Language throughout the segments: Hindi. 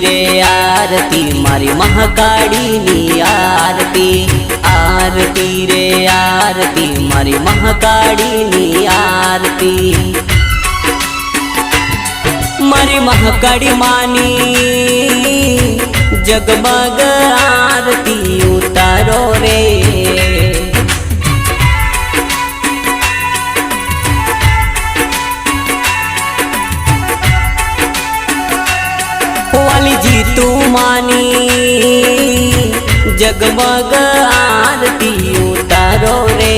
रे आरती मारी महाकाली नी आरती। आरती रे आरती मारी महाकाली नी आरती। मारी महाकाली मानी जगमग आरती उतारो रे। वाली जी तू मानी जगमग आरती उतारो रे।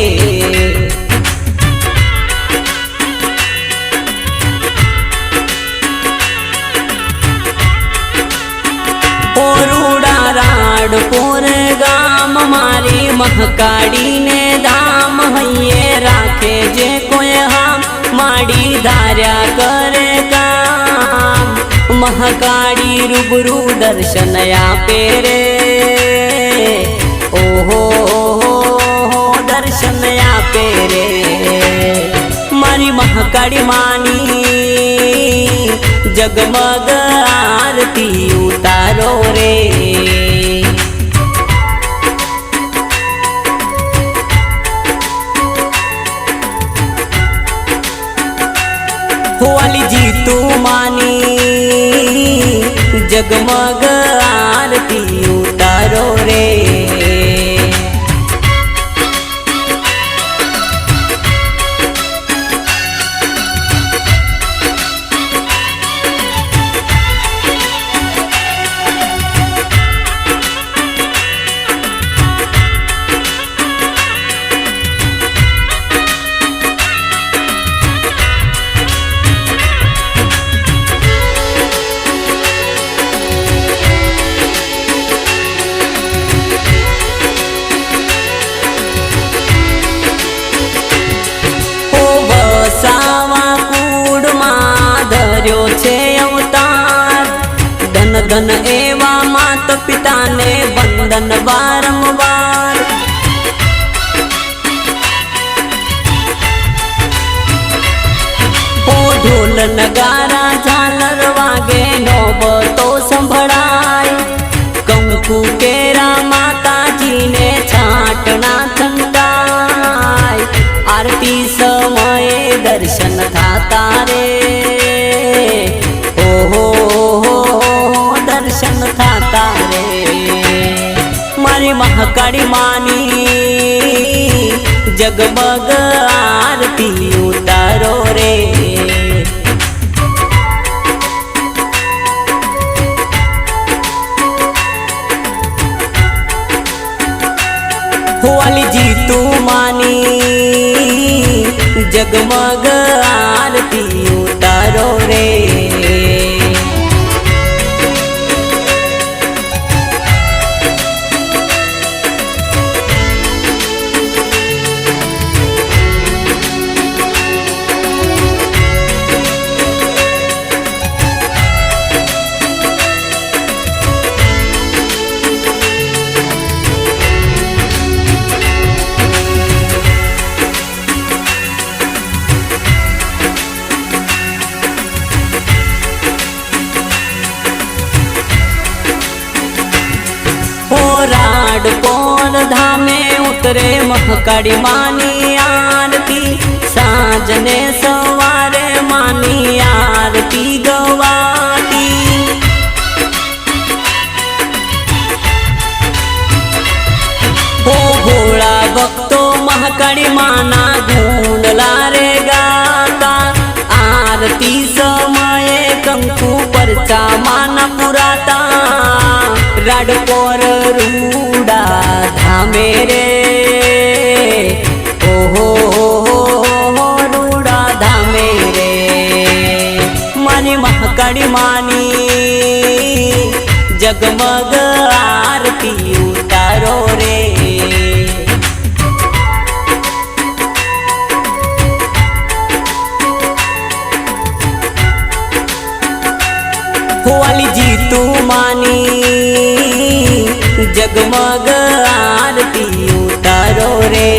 पोरूड़ा राडपुर गाम मारी महाकाली ने धाम हइये राखे जे कोई हम माड़ी धार्या करे काम। महाकाली रूबरू दर्शन आपे रे। ओहो दर्शन आपे रे। मारी महाकाली मानी जगमग आरती उतारो रे। वाली जी तू मानी जगमग आरती उतारो रे। अवतार धन धन एवा माता पिता ने वंदन बारंबार। हो ढोल नगारा झालर वागे नौबतो संभळाय। कंकु केरा माता जी ने छाटना थंडाय। आरती समये दर्शन थाता रे। दर्शन थाता रे। मारी महाकाली मानी जगमग आरती उतारो रे। वाली जी तू मानी जगमग आरती उतारो रे। राडपोर धामे उतरे महाकाली मानी आरती। सांजने सवारे मानी आरती गवाती। हो भोळा भक्तो महाकाली माना गुणला रे गाता। आरती समये कंकु परचा माना पुराता। राडपोर रूडा धामे रे। ओहो रूडा धामे रे। मानी महाकाली मानी जगमग आरती उतारो रे। वाली जी तू मानी जगमग आरती उतारो रे।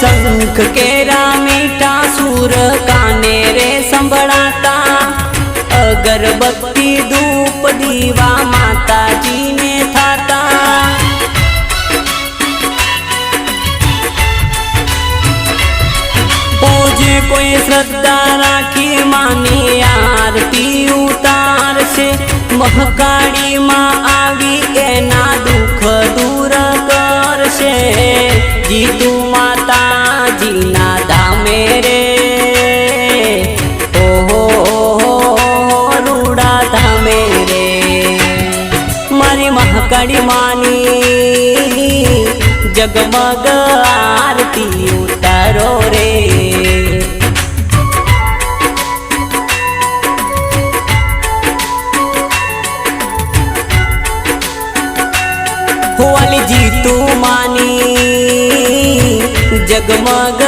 शंख केरा मीठा सुर काने रे संभळाता अगरबत्ती धूप दीवा माता जी ने थाता पूजे कोई श्रद्धा राखी मानी आरती उतार से महकाड़ी माँ आवी एना दुख दूर कर से जीतू माता जीना धामे रे ओहो रूड़ा धामे रे मारी महकाड़ी मानी जगमग आरती उतारो रे वाली जीतू मानी जगमग